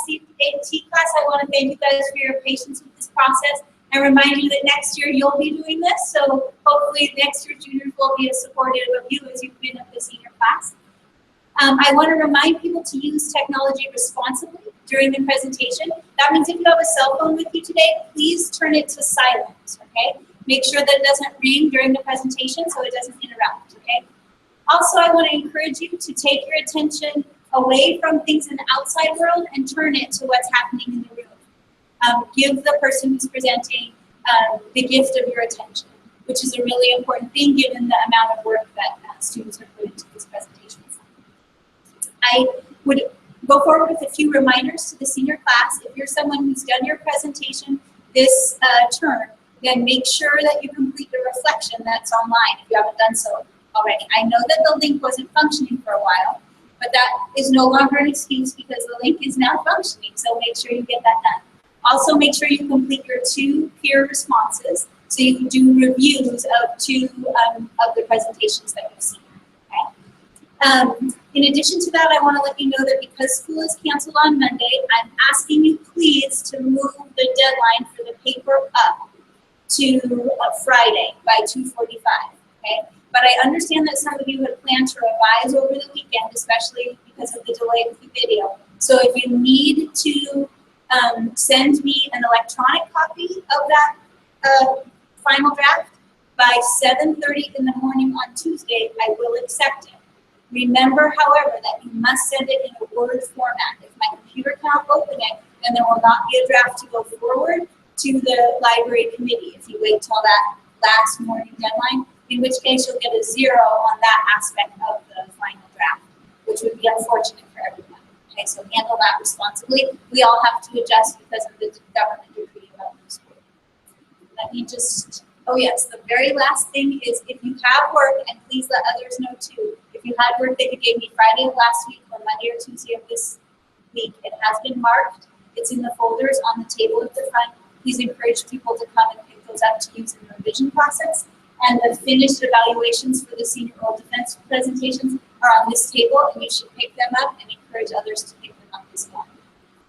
FCAT class, I want to thank you guys for your patience with this process and remind you that next year you'll be doing this. So hopefully next year juniors will be as supportive of you as you've been of the senior class. I want to remind people to use technology responsibly during the presentation. That means if you have a cell phone with you today, please turn it to silent, okay? Make sure that it doesn't ring during the presentation so it doesn't interrupt, okay? Also, I want to encourage you to take your attention away from things in the outside world and turn it to what's happening in the room. Give the person who's presenting the gift of your attention, which is a really important thing given the amount of work that students have put into these presentations. I would go forward with a few reminders to the senior class. If you're someone who's done your presentation this term, then make sure that you complete the reflection that's online if you haven't done so already. I know that the link wasn't functioning for a while, but that is no longer an excuse because the link is now functioning, so make sure you get that done. Also, make sure you complete your 2 peer responses so you can do reviews of 2 of the presentations that you've seen. Okay? In addition to that, I want to let you know that because school is canceled on Monday, I'm asking you please to move the deadline for the paper up to Friday by 2:45. Okay? But I understand that some of you had planned to revise over the weekend, especially because of the delay with the video. So if you need to send me an electronic copy of that final draft by 7:30 in the morning on Tuesday, I will accept it. Remember, however, that you must send it in a Word format. If my computer cannot open it, then there will not be a draft to go forward to the library committee if you wait till that last morning deadline, in which case you'll get a 0 on that aspect of the final draft, which would be unfortunate for everyone. Okay, so handle that responsibly. We all have to adjust because of the government decree about the school. Let me just, oh yes, the very last thing is if you have work, and please let others know too, if you had work that you gave me Friday of last week or Monday or Tuesday of this week, it has been marked. It's in the folders on the table at the front. Please encourage people to come and pick those up to use in the revision process. And the finished evaluations for the senior oral defense presentations are on this table, and you should pick them up and encourage others to pick them up as well.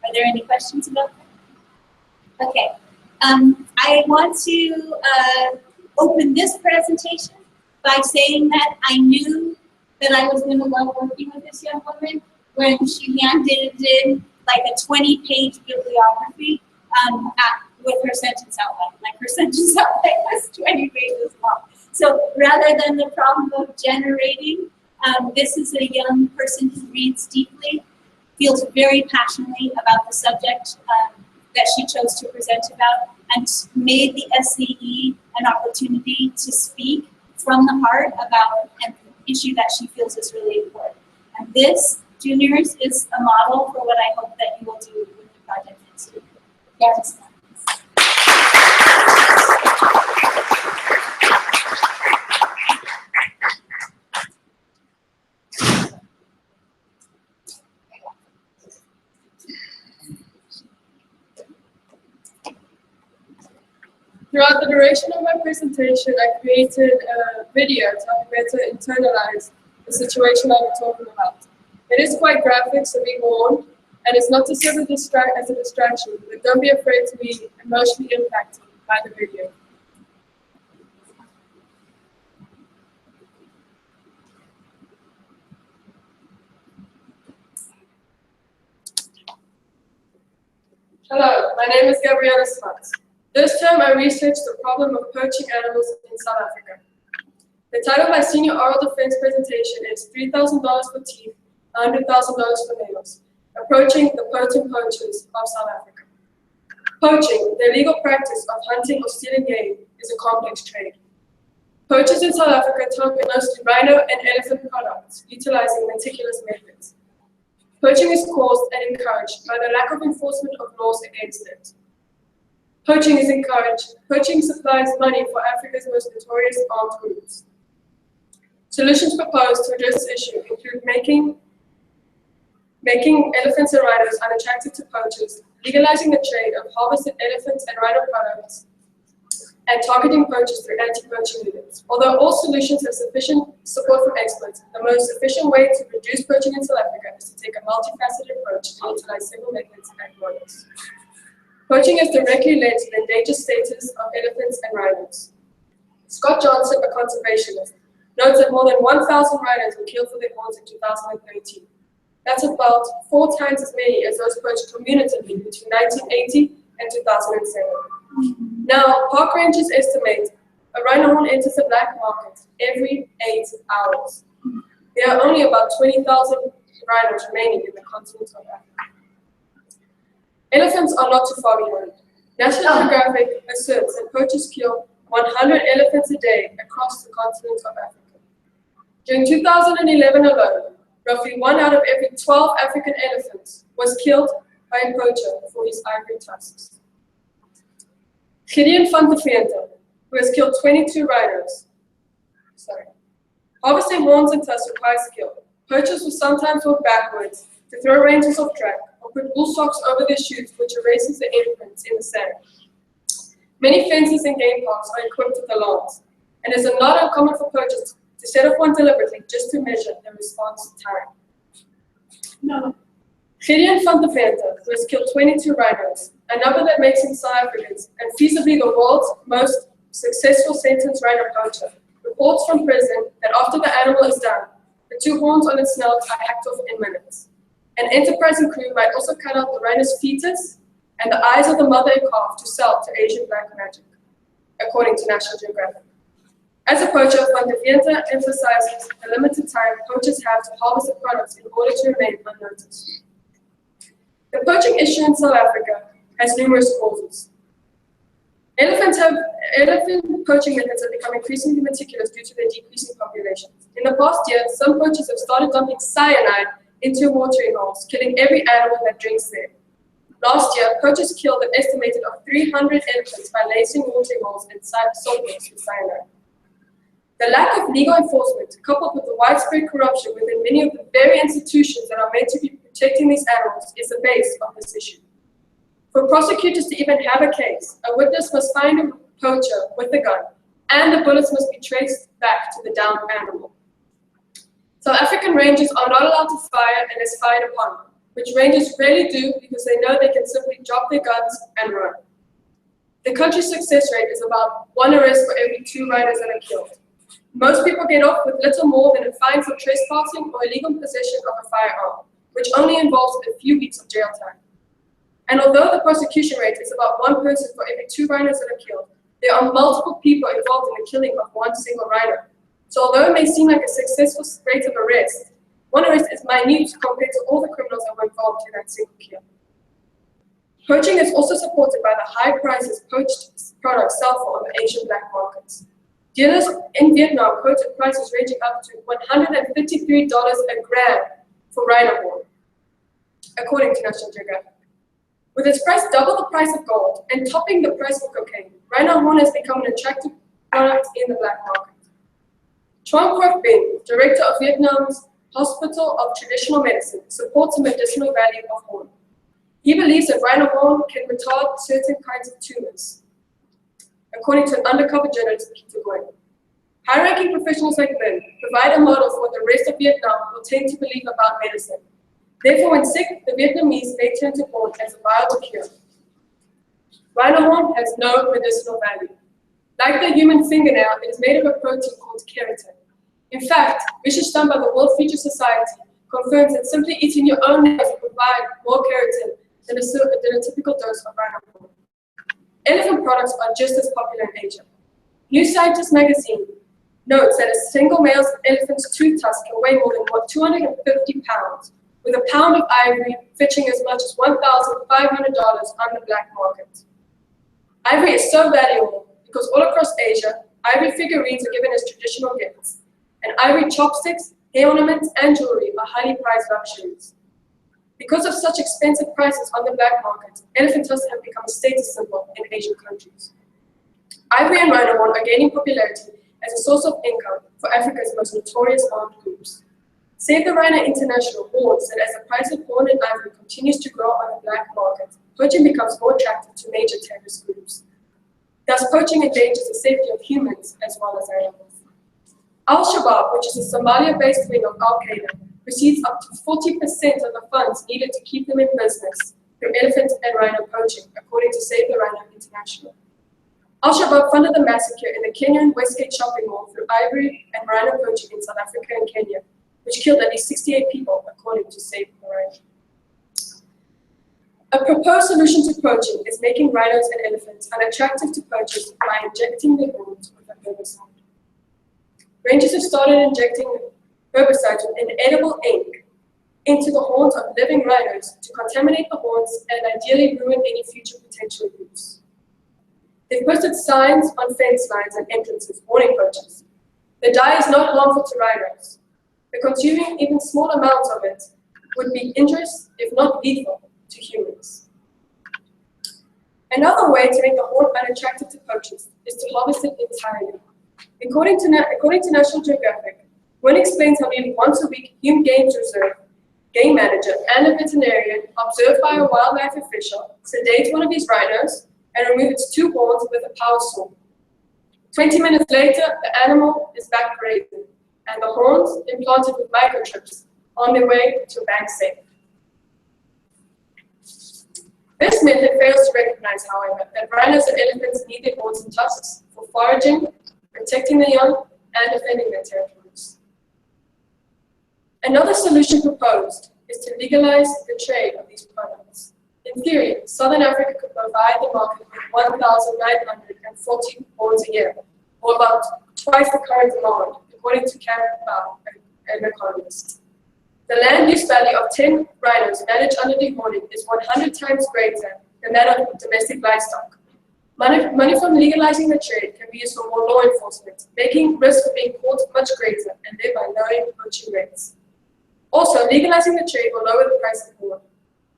Are there any questions about that? Okay. I want to open this presentation by saying that I knew that I was going to love working with this young woman when she handed in like a 20-page bibliography with her sentence outline. Like her sentence outline was 20 pages long. So rather than the problem of generating, this is a young person who reads deeply, feels very passionately about the subject that she chose to present about, and made the SCE an opportunity to speak from the heart about an issue that she feels is really important. And this, juniors, is a model for what I hope that you will do with the project next week. Yes. Throughout the duration of my presentation, I created a video to help me better internalize the situation I'm talking about. It is quite graphic, so be warned, and it's not to serve as a distraction, but don't be afraid to be emotionally impacted by the video. Hello, my name is Gabriella Smuts. This term I researched the problem of poaching animals in South Africa. The title of my senior oral defense presentation is $3,000 for teeth, $100,000 for nails, approaching the potent poachers of South Africa. Poaching, the illegal practice of hunting or stealing game, is a complex trade. Poachers in South Africa target mostly rhino and elephant products, utilizing meticulous methods. Poaching is caused and encouraged by the lack of enforcement of laws against it. Poaching is encouraged. Poaching supplies money for Africa's most notorious armed groups. Solutions proposed to address this issue include making elephants and rhinos unattractive to poachers, legalizing the trade of harvested elephants and rhino products, and targeting poachers through anti-poaching units. Although all solutions have sufficient support from experts, the most efficient way to reduce poaching in South Africa is to take a multifaceted approach and utilize several methods and models. Poaching has directly led to the endangered status of elephants and rhinos. Scott Johnson, a conservationist, notes that more than 1,000 rhinos were killed for their horns in 2013. That's about 4 times as many as those poached cumulatively between 1980 and 2007. Now, park rangers estimate a rhino horn enters the black market every 8 hours. There are only about 20,000 rhinos remaining in the continent of Africa. Elephants are not too far behind. National Geographic asserts that poachers kill 100 elephants a day across the continent of Africa. During 2011 alone, roughly 1 out of every 12 African elephants was killed by a poacher for his ivory tusks. Gideon van der Veente, who has killed 22 rhinos. Harvesting horns and tusks requires skill. Poachers will sometimes walk backwards to throw rangers off track or put wool socks over their shoes, which erases the imprints in the sand. Many fences and game parks are equipped with alarms, and it is not uncommon for poachers to set off one deliberately just to measure the response time. No. Gideon van der Veente, who has killed 22 rhinos, a number that makes him South Africa's and feasibly the world's most successful sentenced rhino poacher, reports from prison that after the animal is done, the 2 horns on its snout are hacked off in minutes. An enterprising crew might also cut out the rhino's fetus and the eyes of the mother and calf to sell to Asian black magic, according to National Geographic. As a poacher, Van der Veente emphasizes the limited time poachers have to harvest the products in order to remain unnoticed. The poaching issue in South Africa has numerous causes. Elephant poaching methods have become increasingly meticulous due to their decreasing populations. In the past year, some poachers have started dumping cyanide into watering holes, killing every animal that drinks there. Last year, poachers killed an estimated of 300 elephants by lacing watering holes and salt mixed with cyanide. The lack of legal enforcement, coupled with the widespread corruption within many of the very institutions that are meant to be protecting these animals, is the base of this issue. For prosecutors to even have a case, a witness must find a poacher with a gun, and the bullets must be traced back to the downed animal. South African rangers are not allowed to fire unless fired upon, which rangers rarely do because they know they can simply drop their guns and run. The country's success rate is about 1 arrest for every 2 rhinos that are killed. Most people get off with little more than a fine for trespassing or illegal possession of a firearm, which only involves a few weeks of jail time. And although the prosecution rate is about 1 person for every 2 rhinos that are killed, there are multiple people involved in the killing of 1 single rhino. So although it may seem like a successful rate of arrest, 1 arrest is minute compared to all the criminals that were involved in that single kill. Poaching is also supported by the high prices poached products sell for on the Asian black markets. Dealers in Vietnam quoted prices ranging up to $153 a gram for rhino horn, according to National Geographic. With its price double the price of gold and topping the price of cocaine, rhino horn has become an attractive product in the black market. Truong Quoc Binh, director of Vietnam's Hospital of Traditional Medicine, supports the medicinal value of horn. He believes that rhino horn can retard certain kinds of tumors, according to an undercover journalist, Peter Nguyen. High-ranking professionals like Binh provide a model for what the rest of Vietnam will tend to believe about medicine. Therefore, when sick, the Vietnamese may turn to horn as a viable cure. Rhino horn has no medicinal value. Like the human fingernail, it is made of a protein called keratin. In fact, research done by the World Future Society confirms that simply eating your own nails will provide more keratin than a typical dose of rhino horn. Elephant products are just as popular in Asia. New Scientist magazine notes that a single male elephant's tooth tusk can weigh more than 250 pounds, with a pound of ivory fetching as much as $1,500 on the black market. Ivory is so valuable because all across Asia, ivory figurines are given as traditional gifts, and ivory chopsticks, hair ornaments, and jewelry are highly prized luxuries. Because of such expensive prices on the black market, elephant tusks have become a status symbol in Asian countries. Ivory and rhino horn are gaining popularity as a source of income for Africa's most notorious armed groups. Save the Rhino International warns that as the price of horn and ivory continues to grow on the black market, poaching becomes more attractive to major terrorist groups. Thus, poaching endangers the safety of humans as well as animals. Al-Shabaab, which is a Somalia-based wing of Al-Qaeda, receives up to 40% of the funds needed to keep them in business through elephant and rhino poaching, according to Save the Rhino International. Al-Shabaab funded the massacre in the Kenyan Westgate shopping mall through ivory and rhino poaching in South Africa and Kenya, which killed at least 68 people, according to Save the Rhino. A proposed solution to poaching is making rhinos and elephants unattractive to poachers by injecting their horns with a herbicide. Rangers have started injecting herbicides with inedible ink into the horns of living rhinos to contaminate the horns and ideally ruin any future potential use. They've posted signs on fence lines and entrances warning poachers. The dye is not harmful to rhinos, but consuming even small amounts of it would be injurious, if not lethal, to humans. Another way to make the horn unattractive to poachers is to harvest it entirely. According to National Geographic, one explains how nearly once a week Hume Game Reserve game manager and a veterinarian, observed by a wildlife official, sedate one of these rhinos and remove its two horns with a power saw. 20 minutes later, the animal is back grazing, and the horns, implanted with microchips, on their way to a bank safe. This method fails to recognize, however, that rhinos and elephants need their horns and tusks for foraging, protecting the young, and defending their territories. Another solution proposed is to legalize the trade of these products. In theory, Southern Africa could provide the market with 1,940 horns a year, or about twice the current demand, according to Campbell, an economist. The land use value of 10 rhinos managed under dehorning is 100 times greater than that of domestic livestock. Money from legalizing the trade can be used for more law enforcement, making risk of being caught much greater and thereby lowering poaching rates. Also, legalizing the trade will lower the price of horn.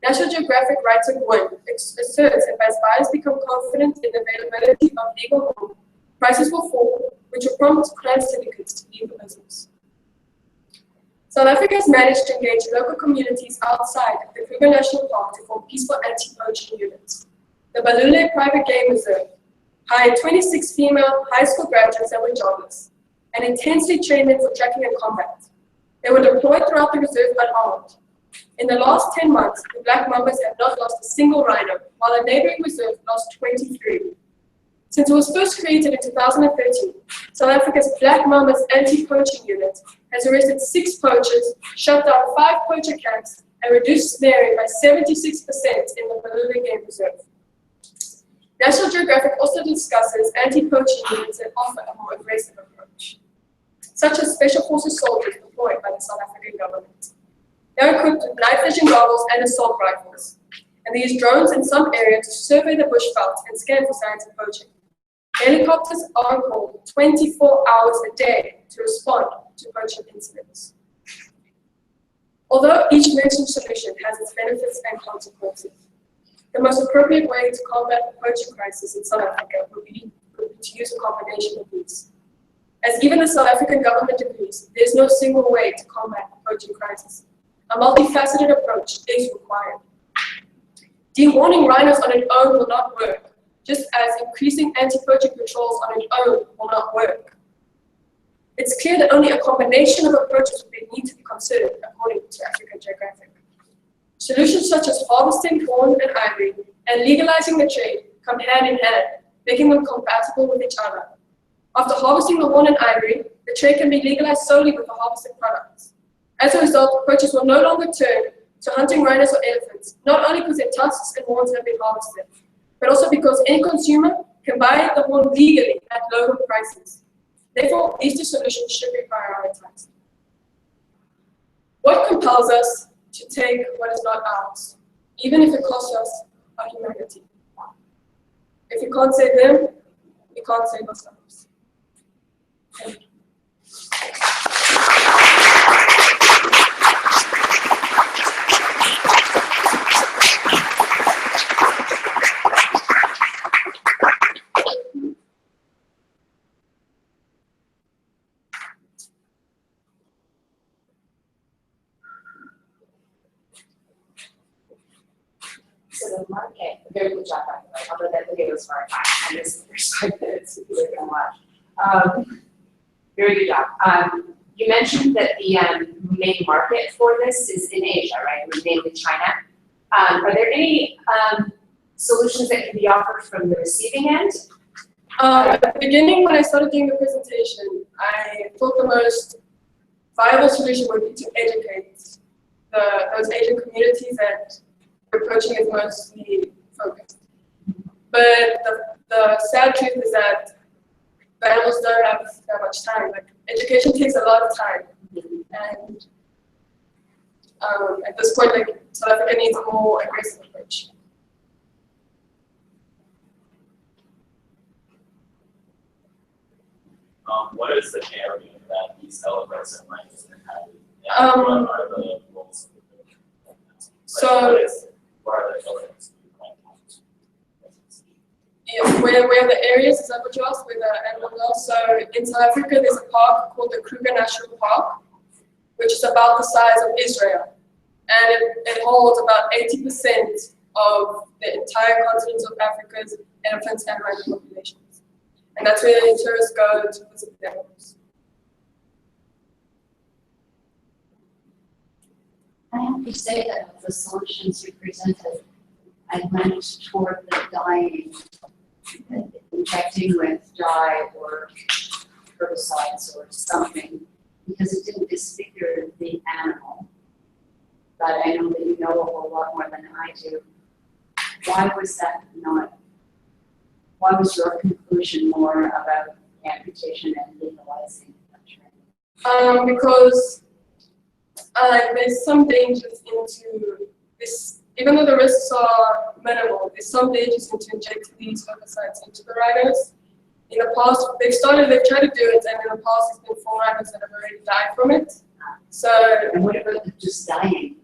National Geographic writer Gwyn asserts that as buyers become confident in the availability of legal horn, prices will fall, which will prompt crime syndicates to leave the business. South Africa has managed to engage local communities outside the Kruger National Park to form peaceful anti-poaching units. The Balule Private Game Reserve hired 26 female high school graduates that were jobless and intensely trained them for tracking and combat. They were deployed throughout the reserve unarmed. In the last 10 months, the Black Mambas have not lost a single rhino, while the neighboring reserve lost 23. Since it was first created in 2013, South Africa's Black Mambas anti-poaching unit has arrested 6 poachers, shut down 5 poacher camps, and reduced snaring by 76% in the Balule Game Reserve. National Geographic also discusses anti-poaching units that offer a more aggressive approach, such as Special Forces soldiers deployed by the South African government. They are equipped with night vision goggles and assault rifles, and they use drones in some areas to survey the bushveld and scan for signs of poaching. Helicopters are on call 24 hours a day to respond to poaching incidents. Although each mentioned solution has its benefits and consequences, the most appropriate way to combat the poaching crisis in South Africa would be to use a combination of these. As even the South African government agrees, there is no single way to combat the poaching crisis. A multifaceted approach is required. Dehorning rhinos on its own will not work, just as increasing anti-poaching patrols on its own will not work. It's clear that only a combination of approaches would need to be considered, according to African Geographic. Solutions such as harvesting horn and ivory and legalizing the trade come hand in hand, making them compatible with each other. After harvesting the horn and ivory, the trade can be legalized solely with the harvested products. As a result, poachers will no longer turn to hunting rhinos or elephants, not only because their tusks and horns have been harvested, but also because any consumer can buy the horn legally at lower prices. Therefore, these two solutions should be prioritized. What compels us to take what is not ours, even if it costs us our humanity? If you can't save them, we can't save ourselves. Thank you. a market. Very good job, by the way, although that video was far back. I missed the first 5 minutes if you were going to watch. Very good job. You mentioned that the main market for this is in Asia, right? Mainly China. Are there any solutions that can be offered from the receiving end? At the beginning, when I started doing the presentation, I thought the most viable solution would be to educate those Asian communities that poaching is mostly focused. But the sad truth is that the animals don't have that much time. Like, education takes a lot of time. And at this point, like, South Africa needs a more aggressive approach. What is the area that these elephants and lions inhabit? What are the roles of the So, what are the elements? yeah, where the areas, is that what you asked, where the animals are? So in South Africa, there's a park called the Kruger National Park, which is about the size of Israel. And it holds about 80% of the entire continent of Africa's elephants and rhino populations. And that's where tourists go to visit the animals. I have to say that of the solutions you presented, I went toward the dyeing, injecting with dye or herbicides or something, because it didn't disfigure the animal. But I know that you know a whole lot more than I do. Why was that not? Why was your conclusion more about amputation and legalizing the trade? Because there's some dangers into this, even though the risks are minimal, there's some dangers into injecting these herbicides into the rhinos. In the past, they've tried to do it, and in the past, there's been 4 rhinos that have already died from it. So, And what about just dying?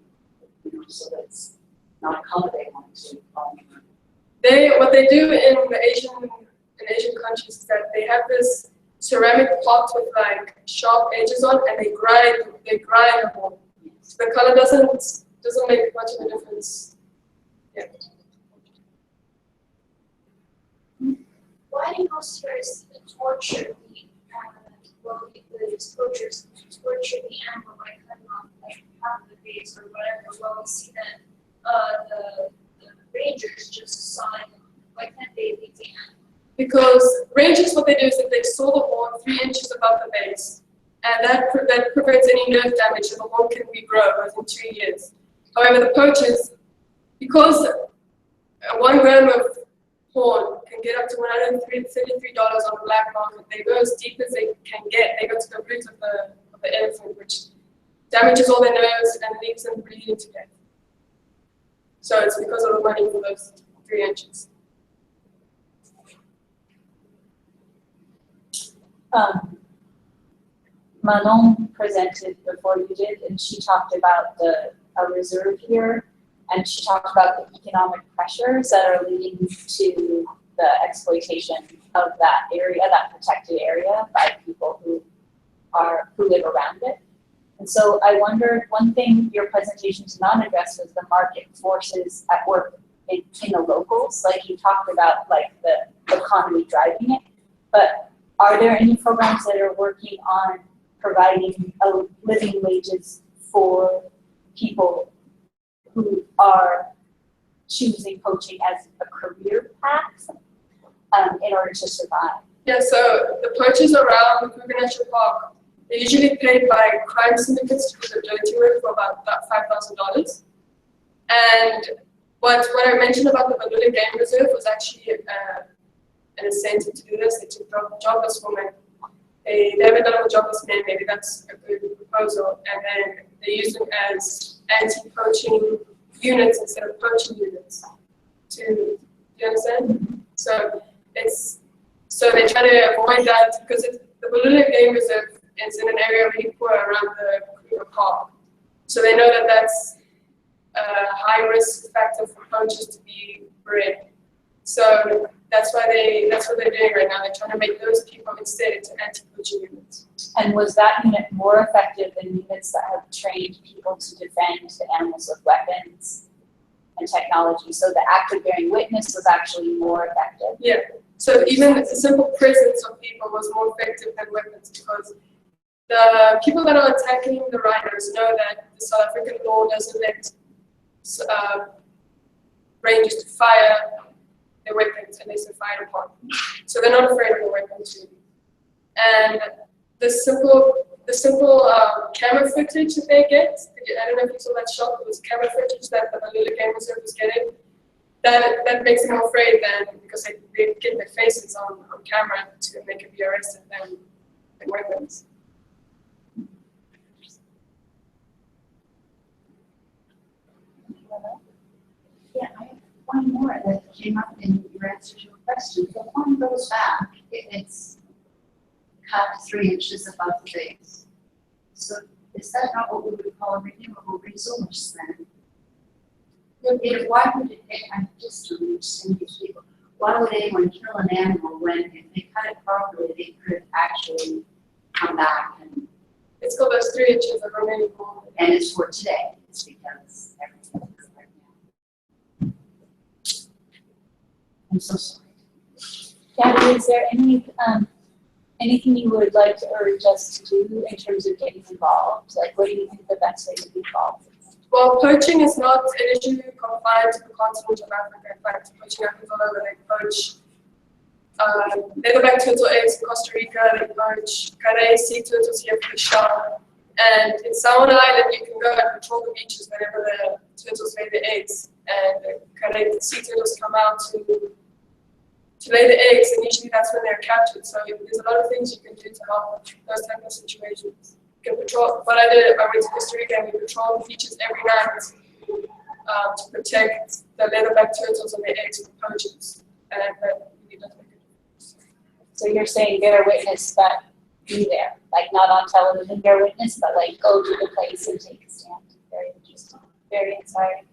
You know, so that's not a color they want to. what they do in Asian countries is that they have this ceramic pot with like sharp edges on, and they grind the bone. So the color doesn't make much of a difference. Yeah. Why do most tourists torture the poachers torture the animal by cutting off like half of the face or whatever? Well, we see that the rangers just saw it. Why can't they leave the animal? Because rangers, what they do is that they saw the horn 3 inches above the base, and that prevents any nerve damage, and the horn can regrow within 2 years. However, the poachers, because 1 gram of horn can get up to $133 on the black market, they go as deep as they can get. They go to the root of the elephant, which damages all their nerves and leaves them bleeding to death. So it's because of the money for those 3 inches. Manon presented before you did, and she talked about a reserve here, and she talked about the economic pressures that are leading to the exploitation of that area, that protected area, by people who live around it. And so I wondered, one thing your presentation did not address was the market forces at work in the locals. Like you talked about, like the economy driving it, but are there any programs that are working on providing living wages for people who are choosing poaching as a career path in order to survive? Yeah, so the poachers around the Kruger National Park, they're usually paid by crime syndicates to do the dirty work for about $5,000. And what I mentioned about the Balula Game Reserve was actually an incentive to do this. They took jobless women. They haven't done it with jobless men, maybe that's a good proposal. And then they use them as anti-poaching units instead of poaching units. Do you understand? So they try to avoid that because the Balula Game Reserve is in an area really poor around the Kruger Park. So they know that that's a high risk factor for poachers to be bred. So that's what they're doing right now. They're trying to make those people instead into anti-poaching units. And was that unit more effective than units that have trained people to defend the animals with weapons? and technology. So the act of bearing witness was actually more effective. Yeah. So even the simple presence of people was more effective than weapons, because the people that are attacking the rhinos know that the South African law doesn't let rangers to fire their weapons unless they're fired upon. So they're not afraid of the weapon too. And the simple camera footage that they get, I don't know if you saw that shot, it was camera footage that the Malula Game Reserve was getting. That makes them more afraid than, because they get their faces on camera to they can be arrested than weapons. Yeah, I have one more that came up in your answer to a question. The one goes back, it's cut 3 inches above the base. So is that not what we would call a renewable resource then? Why would it, I just don't understand these people. Why would anyone kill an animal when if they cut it properly, they could actually come back and. It's called those 3 inches of remaining bone. And it's for today. It's because everything is right now. I'm so sorry. Gabby, is there anything you would like to urge us to do in terms of getting involved? Like, what do you think the best way to be involved is? Well, poaching is not an issue confined to the continent of Africa. In fact, poaching happens all over. They poach leatherback turtle eggs in Costa Rica, they poach carey sea turtles here for the shower. And in Samoan Island, you can go and patrol the beaches whenever the turtles lay their eggs. And the carey sea turtles come out to lay the eggs, and usually that's when they're captured. So there's a lot of things you can do to help those type of situations. You can patrol. What I did, I went to Costa Rica and we patrolled the beaches every night to protect the leatherback turtles and their eggs from poachers. And that really does make a difference. So you're saying bear witness, but be there, like not on television, bear witness, but like go to the place and take a stand. Very interesting, very inspiring.